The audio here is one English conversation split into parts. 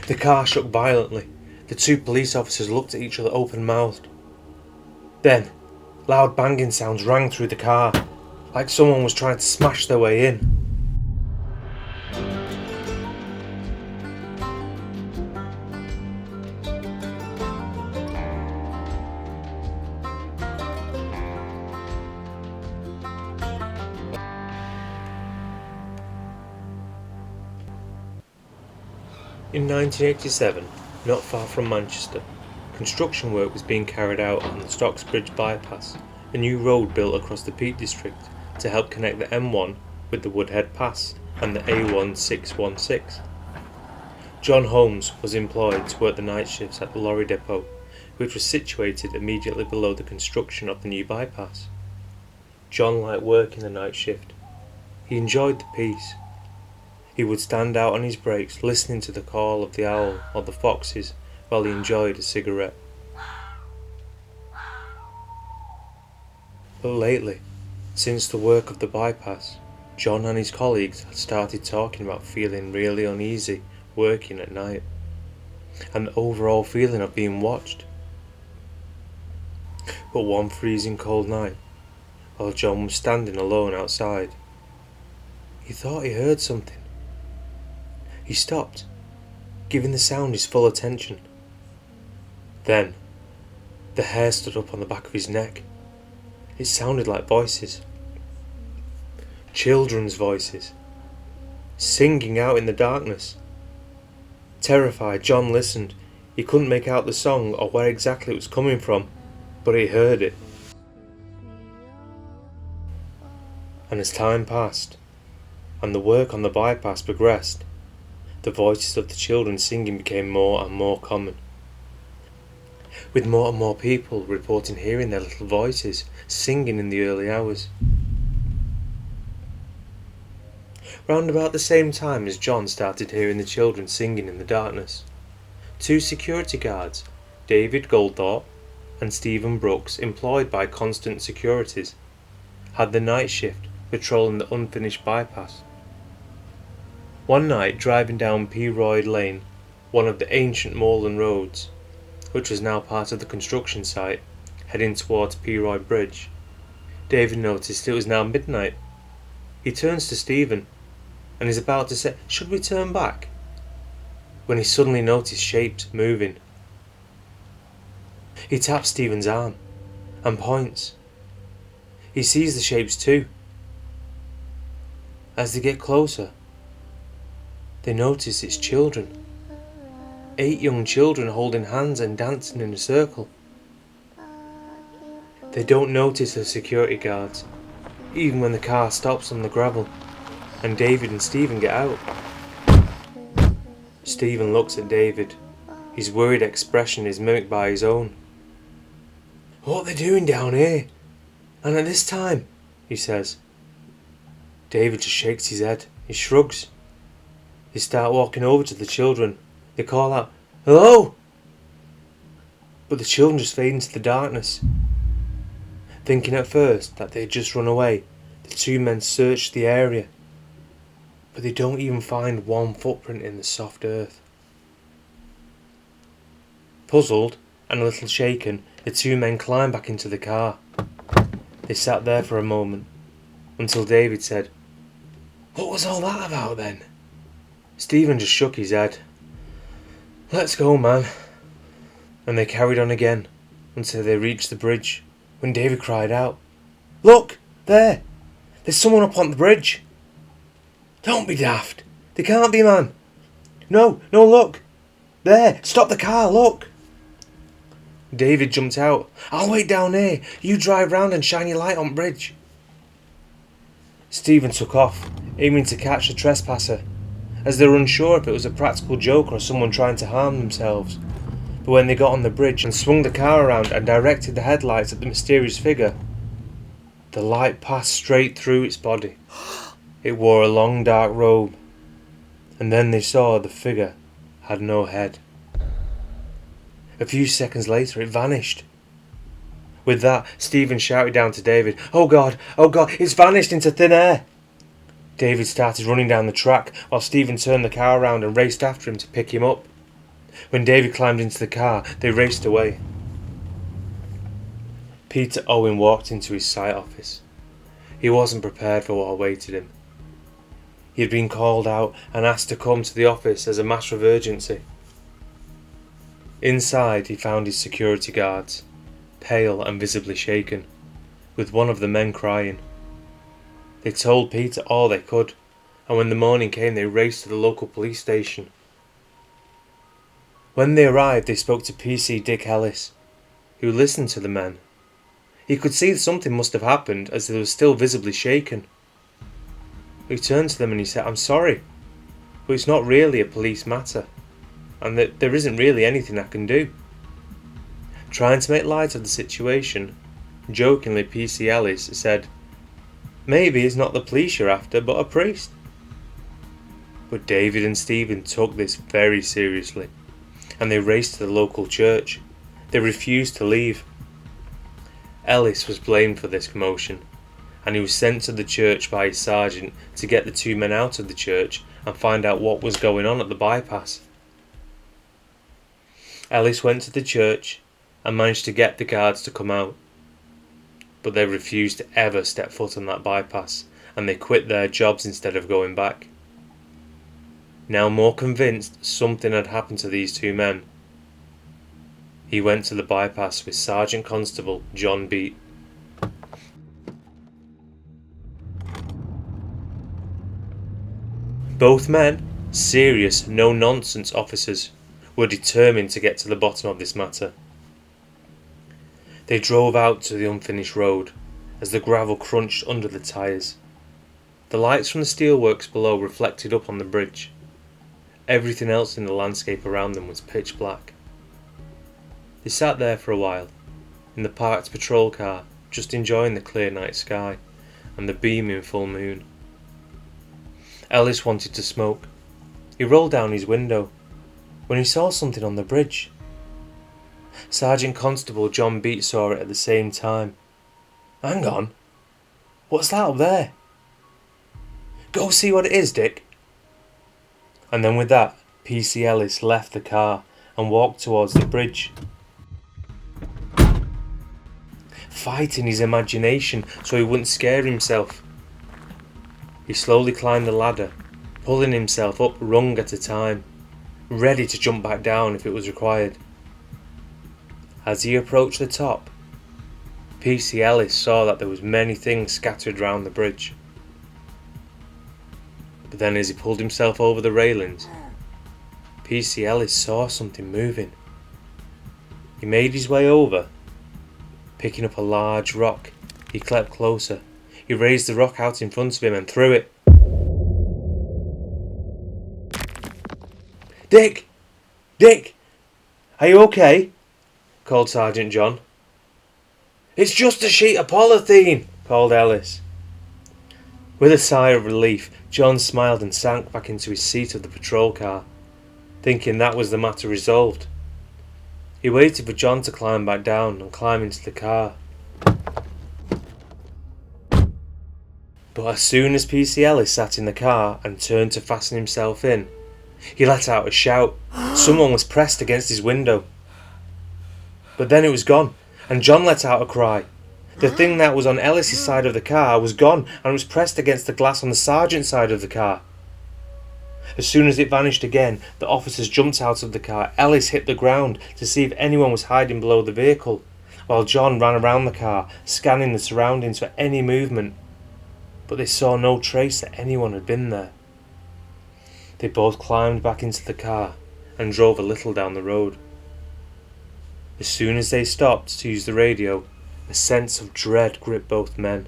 The car shook violently. The two police officers looked at each other open-mouthed. Then, loud banging sounds rang through the car, like someone was trying to smash their way in. In 1987, not far from Manchester, construction work was being carried out on the Stocksbridge Bypass, a new road built across the Peak District to help connect the M1 with the Woodhead Pass and the A1616. John Holmes was employed to work the night shifts at the lorry depot, which was situated immediately below the construction of the new bypass. John liked working the night shift. He enjoyed the peace. He would stand out on his breaks listening to the call of the owl or the foxes while he enjoyed a cigarette. But lately, since the work of the bypass, John and his colleagues had started talking about feeling really uneasy working at night, and the overall feeling of being watched. But one freezing cold night, while John was standing alone outside, he thought he heard something. He stopped, giving the sound his full attention. Then, the hair stood up on the back of his neck. It sounded like voices. Children's voices, singing out in the darkness. Terrified, John listened. He couldn't make out the song or where exactly it was coming from, but he heard it. And as time passed, and the work on the bypass progressed, the voices of the children singing became more and more common, with more and more people reporting hearing their little voices singing in the early hours. Round about the same time as John started hearing the children singing in the darkness, two security guards, David Goldthorpe and Stephen Brooks, employed by Constant Securities, had the night shift patrolling the unfinished bypass. One night, driving down P. Royd Lane, one of the ancient moorland roads, which was now part of the construction site, heading towards P. Royd Bridge, David noticed it was now midnight. He turns to Stephen and is about to say, "Should we turn back?" when he suddenly noticed shapes moving. He taps Stephen's arm and points. He sees the shapes too. As they get closer, they notice it's children. 8 young children holding hands and dancing in a circle. They don't notice the security guards, even when the car stops on the gravel, and David and Stephen get out. Stephen looks at David. His worried expression is mimicked by his own. "What are they doing down here? And at this time?" he says. David just shakes his head. He shrugs. They start walking over to the children. They call out, "Hello!" But the children just fade into the darkness. Thinking at first that they had just run away, the two men search the area, but they don't even find one footprint in the soft earth. Puzzled and a little shaken, the two men climbed back into the car. They sat there for a moment, until David said, "What was all that about then?" Stephen just shook his head. "Let's go, man." And they carried on again, until they reached the bridge, when David cried out, "Look, there! There's someone up on the bridge!" "Don't be daft! They can't be, man!" No, look! There! Stop the car, look!" David jumped out. "I'll wait down here. You drive round and shine your light on the bridge." Stephen took off, aiming to catch the trespasser, as they were unsure if it was a practical joke or someone trying to harm themselves. But when they got on the bridge and swung the car around and directed the headlights at the mysterious figure, the light passed straight through its body. It wore a long dark robe, and then they saw the figure had no head. A few seconds later it vanished. With that, Stephen shouted down to David, oh God, it's vanished into thin air!" David started running down the track while Stephen turned the car around and raced after him to pick him up. When David climbed into the car, they raced away. Peter Owen walked into his site office. He wasn't prepared for what awaited him. He had been called out and asked to come to the office as a matter of urgency. Inside, he found his security guards, pale and visibly shaken, with one of the men crying. They told Peter all they could, and when the morning came they raced to the local police station. When they arrived they spoke to PC Dick Ellis, who listened to the men. He could see something must have happened as they were still visibly shaken. He turned to them and he said, "I'm sorry, but it's not really a police matter, and that there isn't really anything I can do." Trying to make light of the situation, jokingly PC Ellis said, "Maybe it's not the police you're after, but a priest." But David and Stephen took this very seriously, and they raced to the local church. They refused to leave. Ellis was blamed for this commotion, and he was sent to the church by his sergeant to get the two men out of the church and find out what was going on at the bypass. Ellis went to the church and managed to get the guards to come out, but they refused to ever step foot on that bypass, and they quit their jobs instead of going back. Now more convinced something had happened to these two men, he went to the bypass with Sergeant Constable John Beat. Both men, serious, no-nonsense officers, were determined to get to the bottom of this matter. They drove out to the unfinished road as the gravel crunched under the tyres. The lights from the steelworks below reflected up on the bridge. Everything else in the landscape around them was pitch black. They sat there for a while, in the parked patrol car, just enjoying the clear night sky and the beaming full moon. Ellis wanted to smoke. He rolled down his window when he saw something on the bridge. Sergeant Constable John Beat saw it at the same time. "Hang on, what's that up there?" "Go see what it is, Dick." And then with that, PC Ellis left the car and walked towards the bridge, fighting his imagination so he wouldn't scare himself. He slowly climbed the ladder, pulling himself up rung at a time, ready to jump back down if it was required. As he approached the top, PC Ellis saw that there was many things scattered round the bridge. But then as he pulled himself over the railings, PC Ellis saw something moving. He made his way over. Picking up a large rock, he crept closer. He raised the rock out in front of him and threw it. "Dick! Dick! Are you okay?" called Sergeant John. "It's just a sheet of polythene," called Ellis. With a sigh of relief, John smiled and sank back into his seat of the patrol car, thinking that was the matter resolved. He waited for John to climb back down and climb into the car. But as soon as PC Ellis sat in the car and turned to fasten himself in, he let out a shout. Someone was pressed against his window. But then it was gone, and John let out a cry. The thing that was on Ellis' side of the car was gone and was pressed against the glass on the sergeant's side of the car. As soon as it vanished again, the officers jumped out of the car. Ellis hit the ground to see if anyone was hiding below the vehicle, while John ran around the car, scanning the surroundings for any movement. But they saw no trace that anyone had been there. They both climbed back into the car and drove a little down the road. As soon as they stopped to use the radio, a sense of dread gripped both men.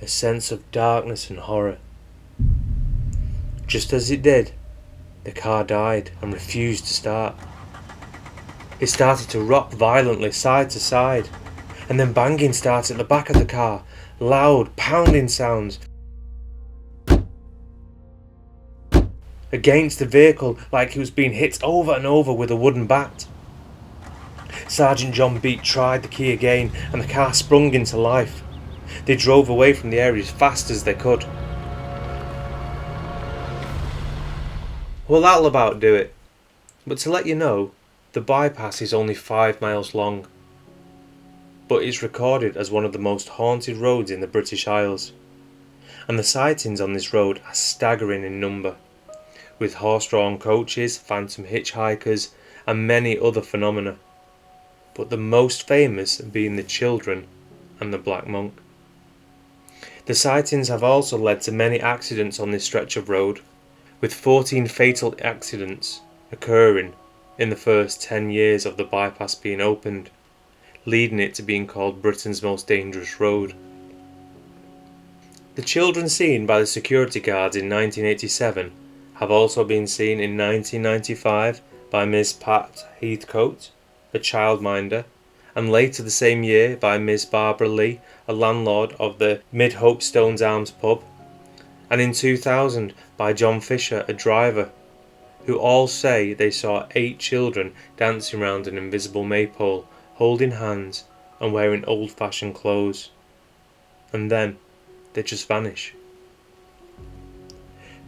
A sense of darkness and horror. Just as it did, the car died and refused to start. It started to rock violently side to side, and then banging started at the back of the car, loud pounding sounds against the vehicle like it was being hit over and over with a wooden bat. Sergeant John Beat tried the key again and the car sprung into life. They drove away from the area as fast as they could. "Well, that'll about do it," But to let you know, the bypass is only 5 miles long, but it's recorded as one of the most haunted roads in the British Isles. And the sightings on this road are staggering in number, with horse-drawn coaches, phantom hitchhikers, and many other phenomena, but the most famous being the children and the black monk. The sightings have also led to many accidents on this stretch of road, with 14 fatal accidents occurring in the first 10 years of the bypass being opened, leading it to being called Britain's most dangerous road. The children seen by the security guards in 1987 have also been seen in 1995 by Miss Pat Heathcote, a childminder, and later the same year by Miss Barbara Lee, a landlord of the Mid-Hope Stones Arms pub, and in 2000 by John Fisher, a driver, who all say they saw 8 children dancing around an invisible maypole, holding hands and wearing old-fashioned clothes. And then they just vanish.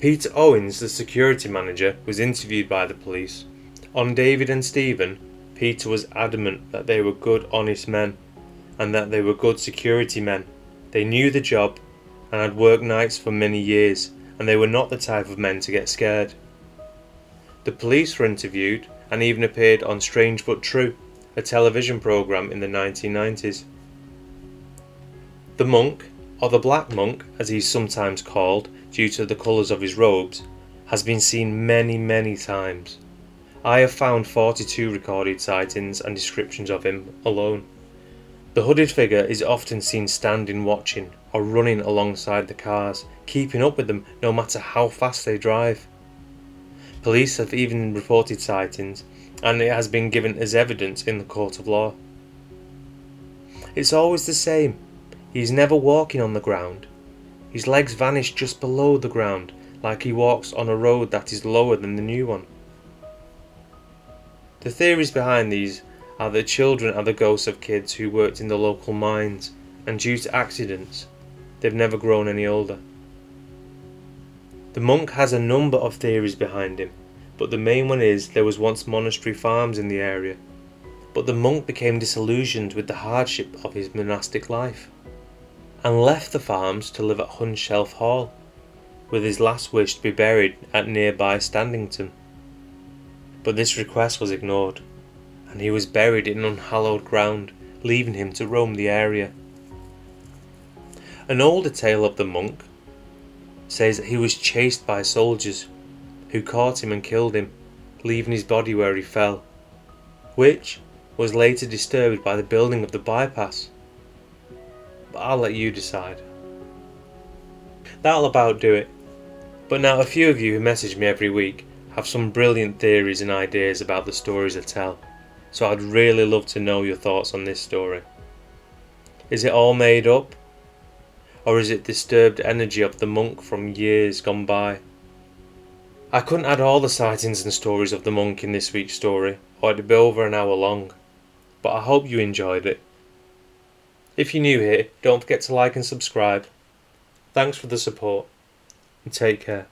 Peter Owens, the security manager, was interviewed by the police. On David and Stephen, Peter was adamant that they were good, honest men, and that they were good security men. They knew the job and had worked nights for many years, and they were not the type of men to get scared. The police were interviewed and even appeared on Strange But True, a television programme in the 1990s. The monk, or the Black Monk as he is sometimes called due to the colours of his robes, has been seen many times. I have found 42 recorded sightings and descriptions of him alone. The hooded figure is often seen standing watching or running alongside the cars, keeping up with them no matter how fast they drive. Police have even reported sightings, and it has been given as evidence in the court of law. It's always the same. He is never walking on the ground. His legs vanish just below the ground, like he walks on a road that is lower than the new one. The theories behind these are that children are the ghosts of kids who worked in the local mines, and due to accidents, they've never grown any older. The monk has a number of theories behind him, but the main one is there was once monastery farms in the area, but the monk became disillusioned with the hardship of his monastic life, and left the farms to live at Hunshelf Hall, with his last wish to be buried at nearby Standington. But this request was ignored, and he was buried in unhallowed ground, leaving him to roam the area. An older tale of the monk says that he was chased by soldiers, who caught him and killed him, leaving his body where he fell, which was later disturbed by the building of the bypass. But I'll let you decide. That'll about do it. But now a few of you who message me every week have some brilliant theories and ideas about the stories I tell, so I'd really love to know your thoughts on this story. Is it all made up? Or is it disturbed energy of the monk from years gone by? I couldn't add all the sightings and stories of the monk in this week's story, or it'd be over an hour long, but I hope you enjoyed it. If you're new here, don't forget to like and subscribe. Thanks for the support, and take care.